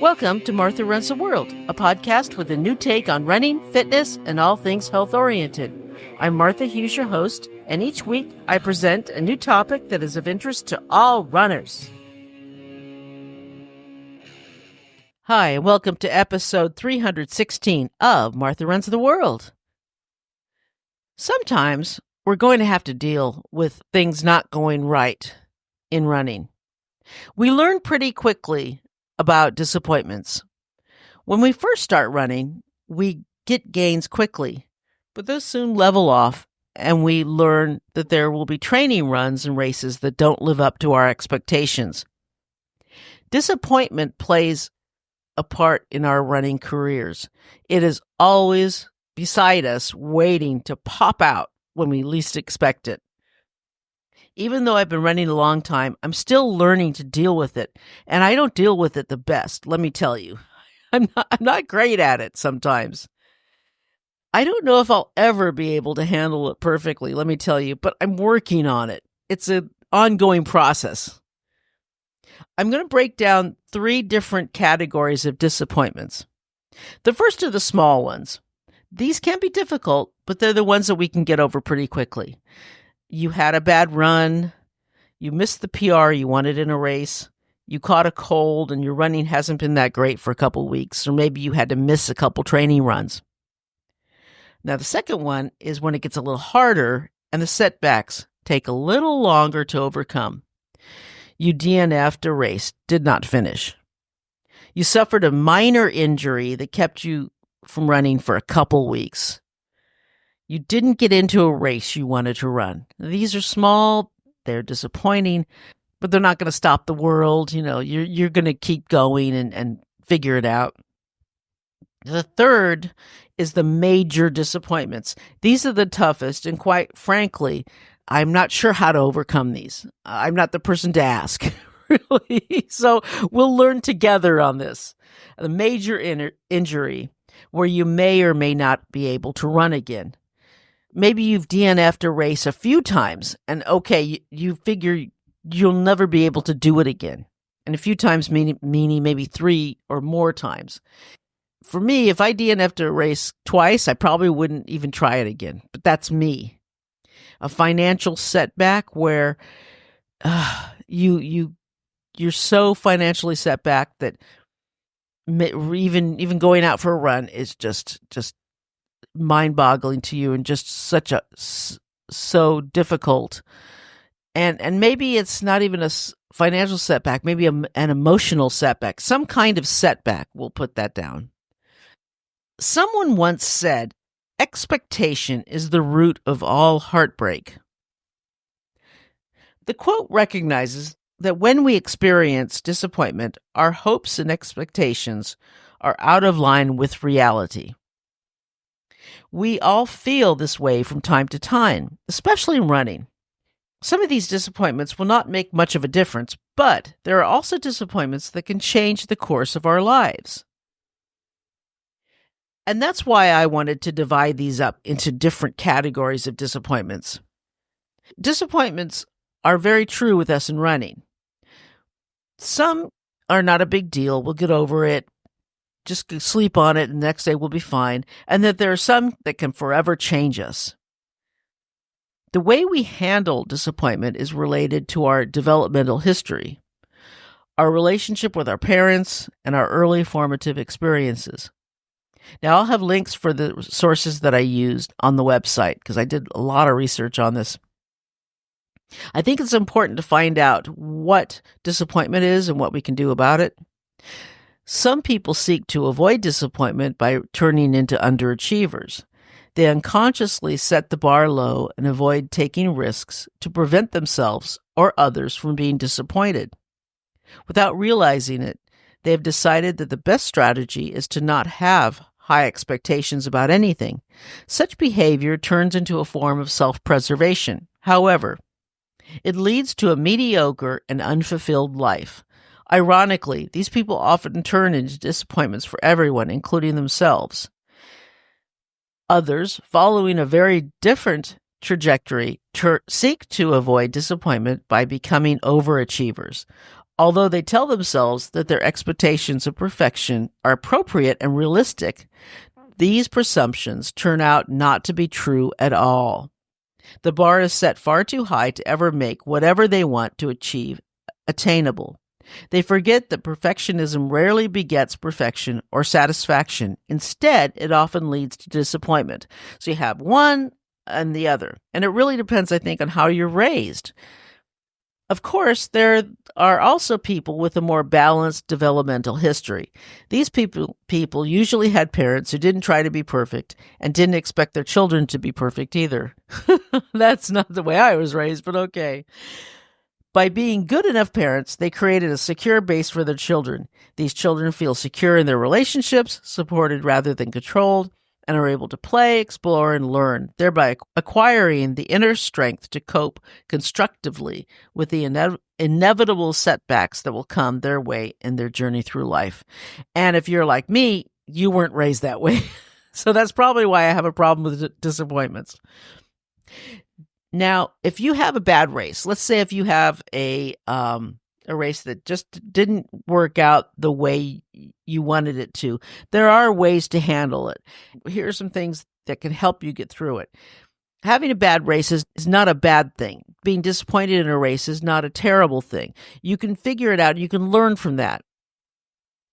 Welcome to Martha Runs the World, a podcast with a new take on running, fitness, and all things health-oriented. I'm Martha Hughes, your host, and each week I present a new topic that is of interest to all runners. Hi, and welcome to episode 316 of Martha Runs the World. Sometimes we're going to have to deal with things not going right in running. We learn pretty quickly about disappointments. When we first start running, we get gains quickly, but those soon level off, and we learn that there will be training runs and races that don't live up to our expectations. Disappointment plays a part in our running careers. It is always beside us, waiting to pop out when we least expect it. Even though I've been running a long time, I'm still learning to deal with it, and I don't deal with it the best, let me tell you. I'm not great at it sometimes. I don't know if I'll ever be able to handle it perfectly, let me tell you, but I'm working on it. It's an ongoing process. I'm going to break down 3 different categories of disappointments. The first are the small ones. These can be difficult, but they're the ones that we can get over pretty quickly. You had a bad run, you missed the PR you wanted in a race, you caught a cold and your running hasn't been that great for a couple weeks, or maybe you had to miss a couple training runs. Now the second one is when it gets a little harder and the setbacks take a little longer to overcome. You DNF'd a race, did not finish. You suffered a minor injury that kept you from running for a couple weeks. You didn't get into a race you wanted to run. These are small, they're disappointing, but they're not going to stop the world. You're going to keep going and figure it out. The third is the major disappointments. These are the toughest, and quite frankly, I'm not sure how to overcome these. I'm not the person to ask, really. So we'll learn together on this. The major injury, where you may or may not be able to run again. Maybe you've DNF'd a race a few times, and okay, you figure you'll never be able to do it again. And a few times meaning maybe 3 or more times. For me, if I DNF'd a race twice, I probably wouldn't even try it again. But that's me. A financial setback where you're so financially set back that even going out for a run is just mind-boggling to you and just so difficult. And maybe it's not even a financial setback, maybe an emotional setback, some kind of setback, we'll put that down. Someone once said, expectation is the root of all heartbreak. The quote recognizes that when we experience disappointment, our hopes and expectations are out of line with reality. We all feel this way from time to time, especially in running. Some of these disappointments will not make much of a difference, but there are also disappointments that can change the course of our lives. And that's why I wanted to divide these up into different categories of disappointments. Disappointments are very true with us in running. Some are not a big deal. We'll get over it. Just sleep on it and the next day we'll be fine. And that there are some that can forever change us. The way we handle disappointment is related to our developmental history, our relationship with our parents, and our early formative experiences. Now, I'll have links for the sources that I used on the website because I did a lot of research on this. I think it's important to find out what disappointment is and what we can do about it. Some people seek to avoid disappointment by turning into underachievers. They unconsciously set the bar low and avoid taking risks to prevent themselves or others from being disappointed. Without realizing it, they have decided that the best strategy is to not have high expectations about anything. Such behavior turns into a form of self-preservation. However, it leads to a mediocre and unfulfilled life. Ironically, these people often turn into disappointments for everyone, including themselves. Others, following a very different trajectory, seek to avoid disappointment by becoming overachievers, Although they tell themselves that their expectations of perfection are appropriate and realistic, these presumptions turn out not to be true at all. The bar is set far too high to ever make whatever they want to achieve attainable. They forget that perfectionism rarely begets perfection or satisfaction. Instead, it often leads to disappointment. So you have one and the other. And it really depends, I think, on how you're raised. Of course, there are also people with a more balanced developmental history. These people usually had parents who didn't try to be perfect and didn't expect their children to be perfect either. That's not the way I was raised, but okay. By being good enough parents, they created a secure base for their children. These children feel secure in their relationships, supported rather than controlled, and are able to play, explore, and learn, thereby acquiring the inner strength to cope constructively with the inevitable setbacks that will come their way in their journey through life. And if you're like me, you weren't raised that way. So that's probably why I have a problem with disappointments. Now, if you have a bad race, let's say if you have a race that just didn't work out the way you wanted it to, there are ways to handle it. Here are some things that can help you get through it. Having a bad race is not a bad thing. Being disappointed in a race is not a terrible thing. You can figure it out. You can learn from that.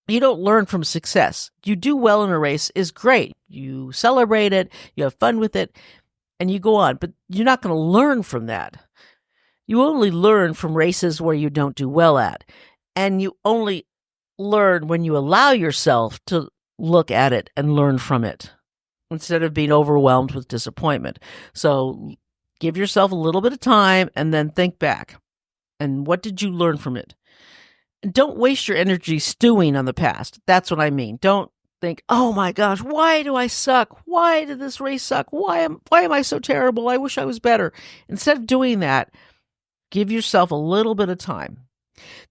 You don't learn from success. You do well in a race is great. You celebrate it. You have fun with it. And you go on, but you're not going to learn from that. You only learn from races where you don't do well at. And you only learn when you allow yourself to look at it and learn from it instead of being overwhelmed with disappointment. So give yourself a little bit of time and then think back. And what did you learn from it? And don't waste your energy stewing on the past. That's what I mean. Don't think, oh my gosh, why do I suck? Why did this race suck? Why am I so terrible? I wish I was better. Instead of doing that, give yourself a little bit of time.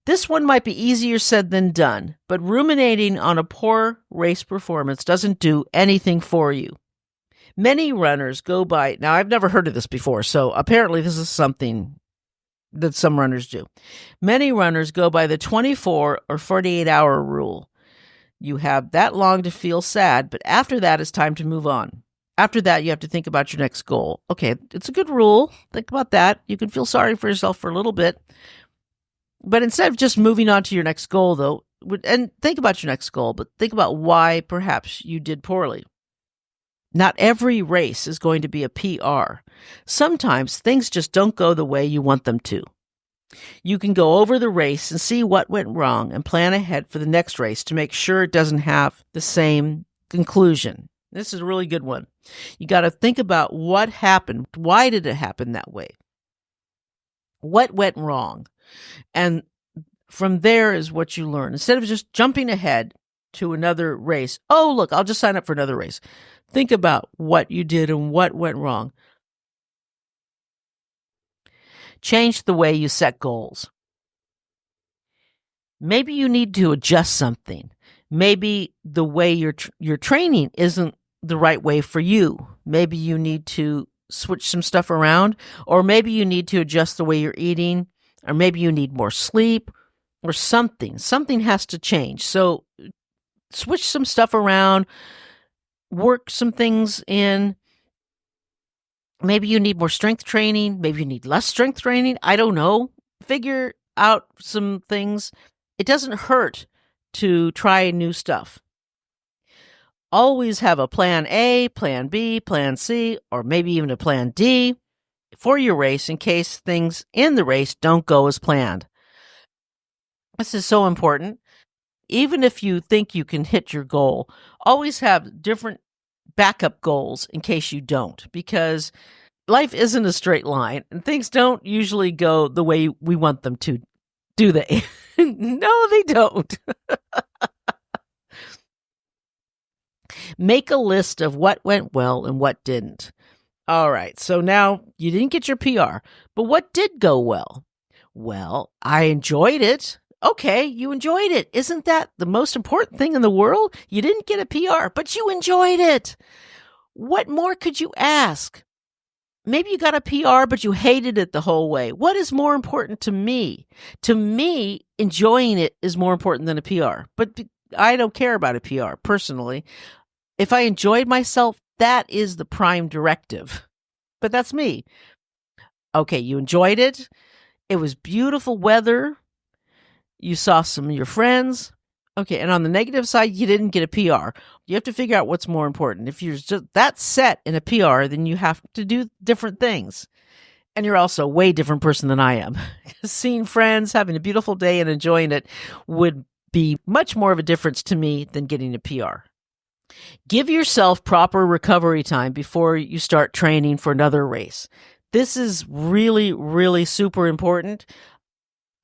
This one might be easier said than done, but ruminating on a poor race performance doesn't do anything for you. Many runners go by, now I've never heard of this before, so apparently this is something that some runners do. Many runners go by the 24 or 48-hour rule. You have that long to feel sad, but after that, it's time to move on. After that, you have to think about your next goal. Okay, it's a good rule. Think about that. You can feel sorry for yourself for a little bit. But instead of just moving on to your next goal, though, and think about your next goal, but think about why perhaps you did poorly. Not every race is going to be a PR. Sometimes things just don't go the way you want them to. You can go over the race and see what went wrong and plan ahead for the next race to make sure it doesn't have the same conclusion. This is a really good one. You got to think about what happened. Why did it happen that way? What went wrong? And from there is what you learn. Instead of just jumping ahead to another race, oh, look, I'll just sign up for another race. Think about what you did and what went wrong. Change the way you set goals. Maybe you need to adjust something. Maybe the way you're training isn't the right way for you. Maybe you need to switch some stuff around, or maybe you need to adjust the way you're eating, or maybe you need more sleep or something. Something has to change. So switch some stuff around, work some things in. Maybe you need more strength training. Maybe you need less strength training. I don't know. Figure out some things. It doesn't hurt to try new stuff. Always have a plan A, plan B, plan C, or maybe even a plan D for your race in case things in the race don't go as planned. This is so important. Even if you think you can hit your goal, always have different backup goals in case you don't, because life isn't a straight line and things don't usually go the way we want them to, do they? No, they don't. Make a list of what went well and what didn't. All right, so now you didn't get your PR, but what did go well? Well, I enjoyed it. Okay, you enjoyed it. Isn't that the most important thing in the world? You didn't get a PR, but you enjoyed it. What more could you ask? maybe you got a PR, but you hated it the whole way. What is more important to me? To me, enjoying it is more important than a PR. But I don't care about a PR personally. If I enjoyed myself, that is the prime directive. But that's me. Okay, you enjoyed it. It was beautiful weather. You saw some of your friends. Okay, and on the negative side, you didn't get a PR. You have to figure out what's more important. If you're just that set in a PR, then you have to do different things. And you're also a way different person than I am. Seeing friends, having a beautiful day and enjoying it would be much more of a difference to me than getting a PR. Give yourself proper recovery time before you start training for another race. This is really, really super important.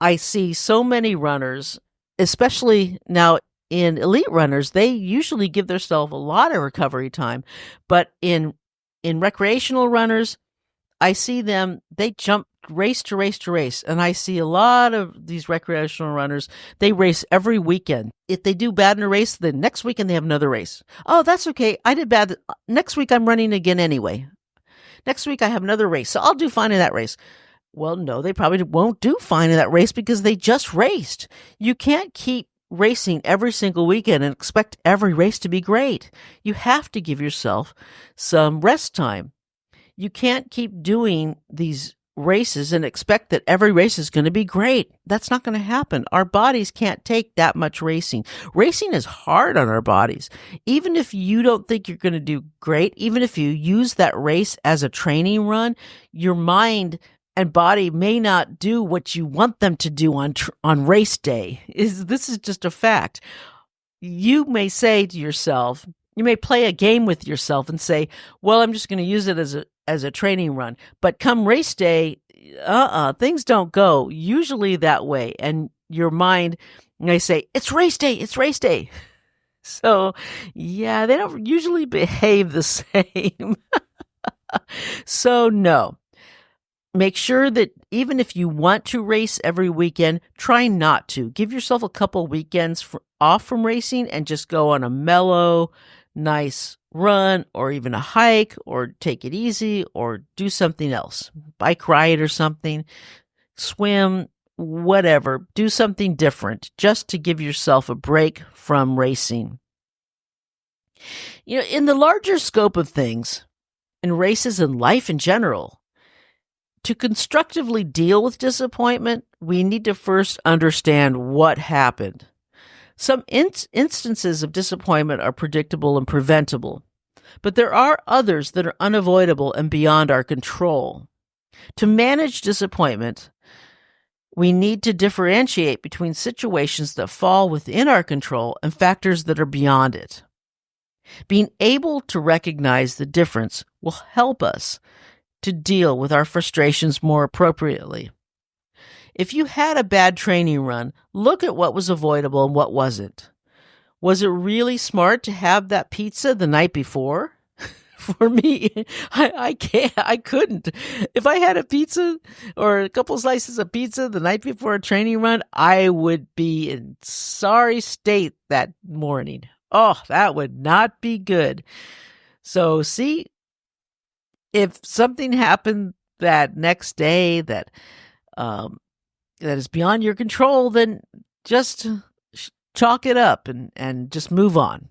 I see so many runners, especially now in elite runners, they usually give themselves a lot of recovery time. But in recreational runners, I see them, they jump race to race to race. And I see a lot of these recreational runners, they race every weekend. If they do bad in a race, the next weekend they have another race. Oh, that's okay. I did bad. Next week I'm running again anyway. Next week I have another race, so I'll do fine in that race. Well, no, they probably won't do fine in that race because they just raced. You can't keep racing every single weekend and expect every race to be great. You have to give yourself some rest time. You can't keep doing these races and expect that every race is going to be great. That's not going to happen. Our bodies can't take that much racing. Racing is hard on our bodies. Even if you don't think you're going to do great, even if you use that race as a training run, your mind and body may not do what you want them to do on race day. This is just a fact. You may say to yourself, you may play a game with yourself and say, well, I'm just going to use it as a training run. But come race day, things don't go usually that way. And your mind may say, it's race day, it's race day. So yeah, they don't usually behave the same. So no. Make sure that even if you want to race every weekend, try not to. Give yourself a couple weekends off from racing and just go on a mellow, nice run or even a hike or take it easy or do something else. Bike ride or something, swim, whatever. Do something different just to give yourself a break from racing. You know, in the larger scope of things, in races and life in general, to constructively deal with disappointment, we need to first understand what happened. Some instances of disappointment are predictable and preventable, but there are others that are unavoidable and beyond our control. To manage disappointment, we need to differentiate between situations that fall within our control and factors that are beyond it. Being able to recognize the difference will help us to deal with our frustrations more appropriately. If you had a bad training run, look at what was avoidable and what wasn't. Was it really smart to have that pizza the night before? For me, I couldn't. If I had a pizza or a couple slices of pizza the night before a training run, I would be in sorry state that morning. Oh, that would not be good. So see, if something happened that next day that is beyond your control, then just chalk it up and just move on.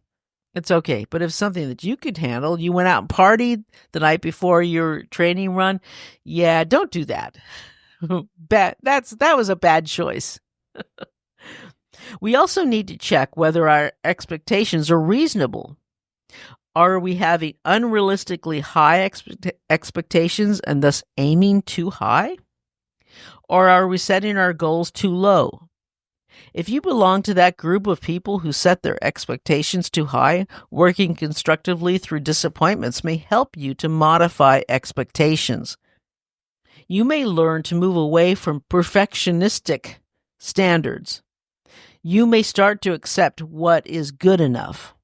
It's okay. But if something that you could handle, you went out and partied the night before your training run, yeah, don't do that. That was a bad choice. We also need to check whether our expectations are reasonable. Are we having unrealistically high expectations and thus aiming too high? Or are we setting our goals too low? If you belong to that group of people who set their expectations too high, working constructively through disappointments may help you to modify expectations. You may learn to move away from perfectionistic standards. You may start to accept what is good enough.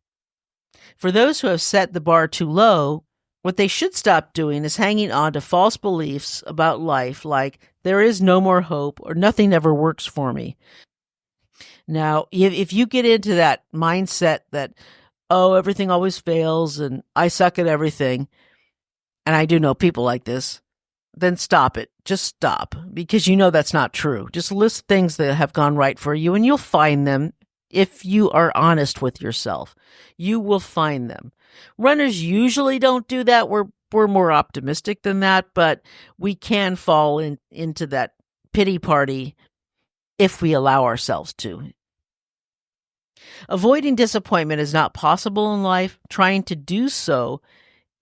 For those who have set the bar too low, what they should stop doing is hanging on to false beliefs about life like, there is no more hope or nothing ever works for me. Now, if you get into that mindset that, oh, everything always fails and I suck at everything, and I do know people like this, then stop it. Just stop, because you know that's not true. Just list things that have gone right for you, and you'll find them if you are honest with yourself. You will find them. Runners usually don't do that. We're more optimistic than that, but we can fall into that pity party if we allow ourselves to. Avoiding disappointment is not possible in life. Trying to do so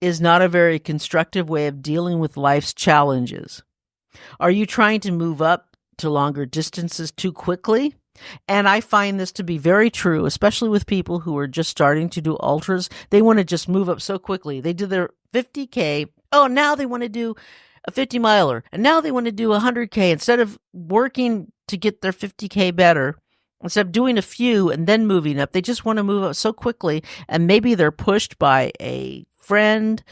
is not a very constructive way of dealing with life's challenges. Are you trying to move up to longer distances too quickly? And I find this to be very true, especially with people who are just starting to do ultras. They want to just move up so quickly. They do their 50K. Oh, now they want to do a 50 miler. And now they want to do 100K instead of working to get their 50K better. Instead of doing a few and then moving up, they just want to move up so quickly. And maybe they're pushed by a friend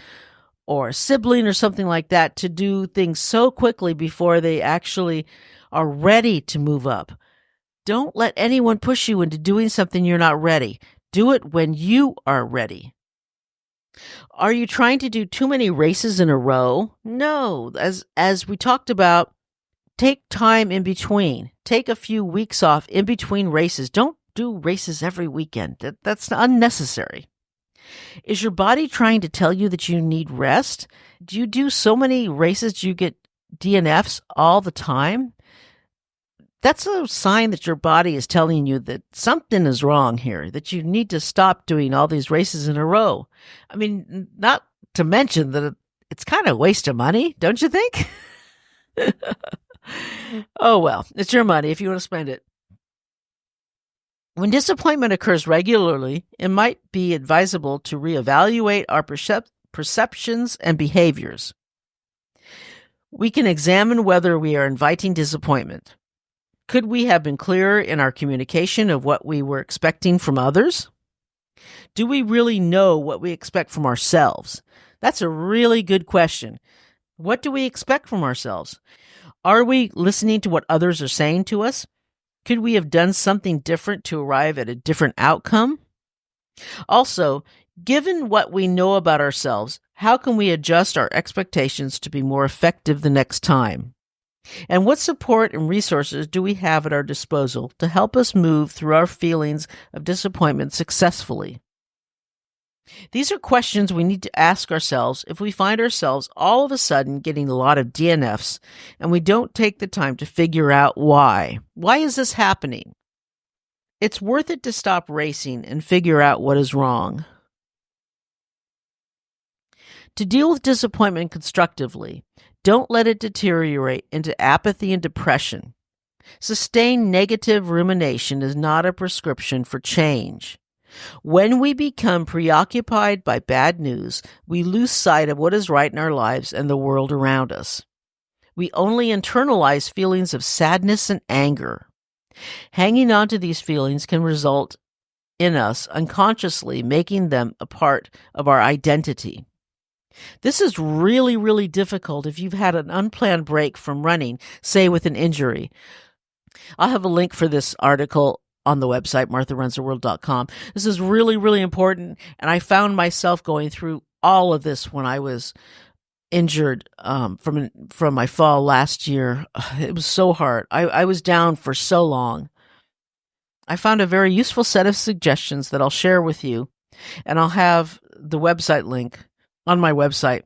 or a sibling or something like that to do things so quickly before they actually are ready to move up. Don't let anyone push you into doing something you're not ready. Do it when you are ready. Are you trying to do too many races in a row? No. As we talked about, take time in between. Take a few weeks off in between races. Don't do races every weekend. That's unnecessary. Is your body trying to tell you that you need rest? Do you do so many races you get DNFs all the time? That's a sign that your body is telling you that something is wrong here, that you need to stop doing all these races in a row. I mean, not to mention that it's kind of a waste of money, don't you think? Oh, well, it's your money if you want to spend it. When disappointment occurs regularly, it might be advisable to reevaluate our perceptions and behaviors. We can examine whether we are inviting disappointment. Could we have been clearer in our communication of what we were expecting from others? Do we really know what we expect from ourselves? That's a really good question. What do we expect from ourselves? Are we listening to what others are saying to us? Could we have done something different to arrive at a different outcome? Also, given what we know about ourselves, how can we adjust our expectations to be more effective the next time? And what support and resources do we have at our disposal to help us move through our feelings of disappointment successfully? These are questions we need to ask ourselves if we find ourselves all of a sudden getting a lot of DNFs and we don't take the time to figure out why. Why is this happening? It's worth it to stop racing and figure out what is wrong. To deal with disappointment constructively, don't let it deteriorate into apathy and depression. Sustained negative rumination is not a prescription for change. When we become preoccupied by bad news, we lose sight of what is right in our lives and the world around us. We only internalize feelings of sadness and anger. Hanging on to these feelings can result in us unconsciously making them a part of our identity. This is really, really difficult if you've had an unplanned break from running, say with an injury. I'll have a link for this article on the website, martharunstheworld.com. This is really, really important, and I found myself going through all of this when I was injured from my fall last year. It was so hard. I was down for so long. I found a very useful set of suggestions that I'll share with you, and I'll have the website link on my website.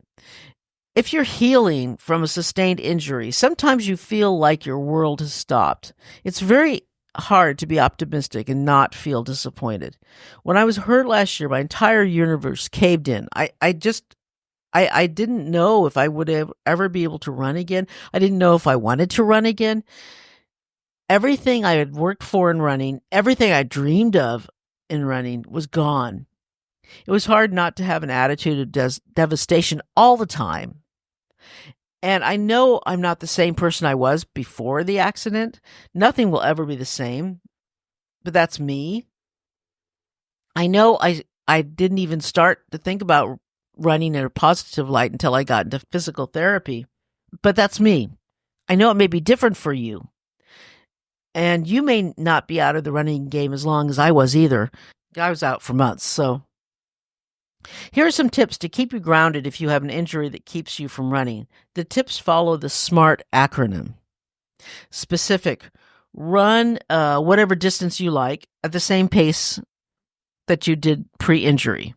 If you're healing from a sustained injury, sometimes you feel like your world has stopped. It's very hard to be optimistic and not feel disappointed. When I was hurt last year, my entire universe caved in. I didn't know if I would ever be able to run again. I didn't know if I wanted to run again. Everything I had worked for in running, everything I dreamed of in running was gone. It was hard not to have an attitude of devastation all the time. And I know I'm not the same person I was before the accident. Nothing will ever be the same, but that's me. I know I didn't even start to think about running in a positive light until I got into physical therapy, but that's me. I know it may be different for you. And you may not be out of the running game as long as I was either. I was out for months, so Here are some tips to keep you grounded if you have an injury that keeps you from running. The tips follow the SMART acronym. Specific: run whatever distance you like at the same pace that you did pre-injury.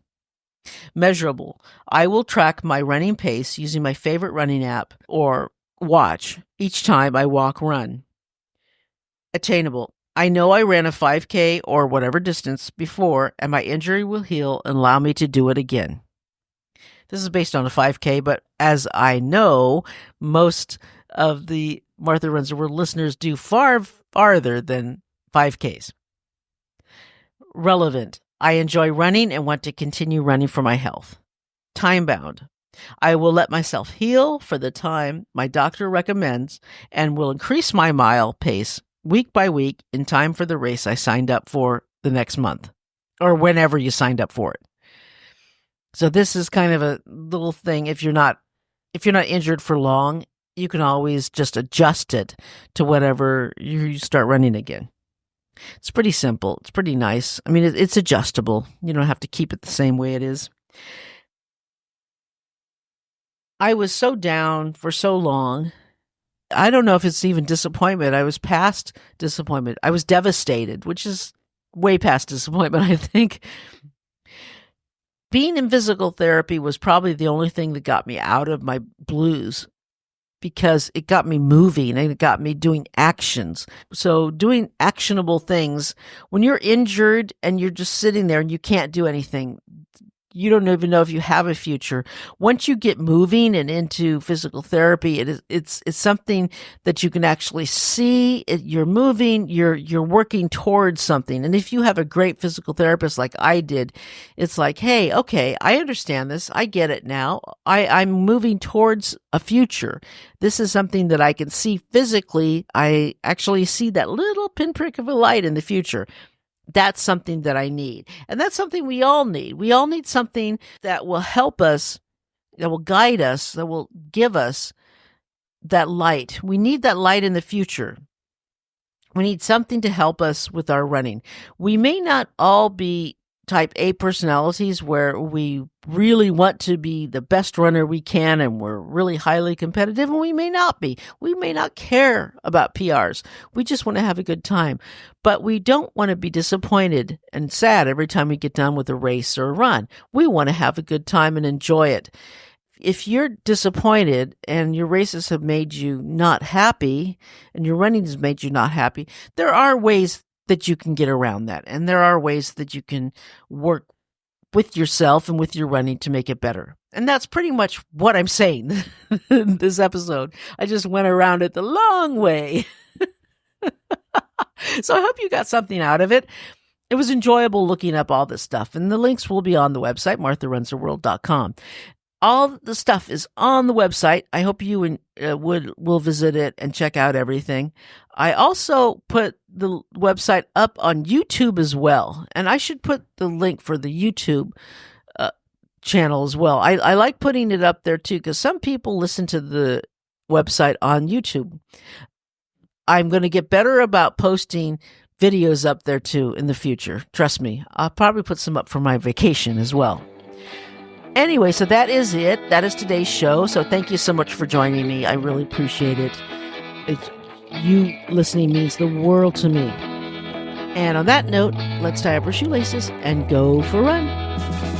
Measurable: I will track my running pace using my favorite running app or watch each time I run. Attainable: I know I ran a 5K or whatever distance before, and my injury will heal and allow me to do it again. This is based on a 5K, but as I know, most of the Martha Runs the World listeners do far farther than 5Ks. Relevant: I enjoy running and want to continue running for my health. Time-bound: I will let myself heal for the time my doctor recommends and will increase my mile pace week by week in time for the race I signed up for the next month, or whenever you signed up for it. So this is kind of a little thing. If you're not injured for long, you can always just adjust it to whatever you start running again. It's pretty simple. It's pretty nice. I mean, it's adjustable. You don't have to keep it the same way it is. I was so down for so long. I don't know if it's even disappointment. I was past disappointment. I was devastated, which is way past disappointment, I think. Being in physical therapy was probably the only thing that got me out of my blues, because it got me moving and it got me doing actions. So doing actionable things, when you're injured and you're just sitting there and you can't do anything, you don't even know if you have a future. Once you get moving and into physical therapy, it's something that you can actually see. You're moving, you're working towards something. And if you have a great physical therapist like I did, it's like, hey, okay, I understand this. I get it now. I'm moving towards a future. This is something that I can see physically. I actually see that little pinprick of a light in the future. That's something that I need. And that's something we all need. We all need something that will help us, that will guide us, that will give us that light. We need that light in the future. We need something to help us with our running. We may not all be type A personalities where we really want to be the best runner we can and we're really highly competitive, and we may not be. We may not care about PRs. We just want to have a good time. But we don't want to be disappointed and sad every time we get done with a race or a run. We want to have a good time and enjoy it. If you're disappointed and your races have made you not happy and your running has made you not happy, there are ways that you can get around that. And there are ways that you can work with yourself and with your running to make it better. And that's pretty much what I'm saying in this episode. I just went around it the long way. So I hope you got something out of it. It was enjoyable looking up all this stuff. And the links will be on the website, martharunstheworld.com. All the stuff is on the website. I hope you will visit it and check out everything. I also put the website up on YouTube as well. And I should put the link for the YouTube channel as well. I like putting it up there too, because some people listen to the website on YouTube. I'm going to get better about posting videos up there too in the future. Trust me. I'll probably put some up for my vacation as well. Anyway, so that is it. That is today's show. So thank you so much for joining me. I really appreciate it. You listening means the world to me. And on that note, let's tie up our shoelaces and go for a run.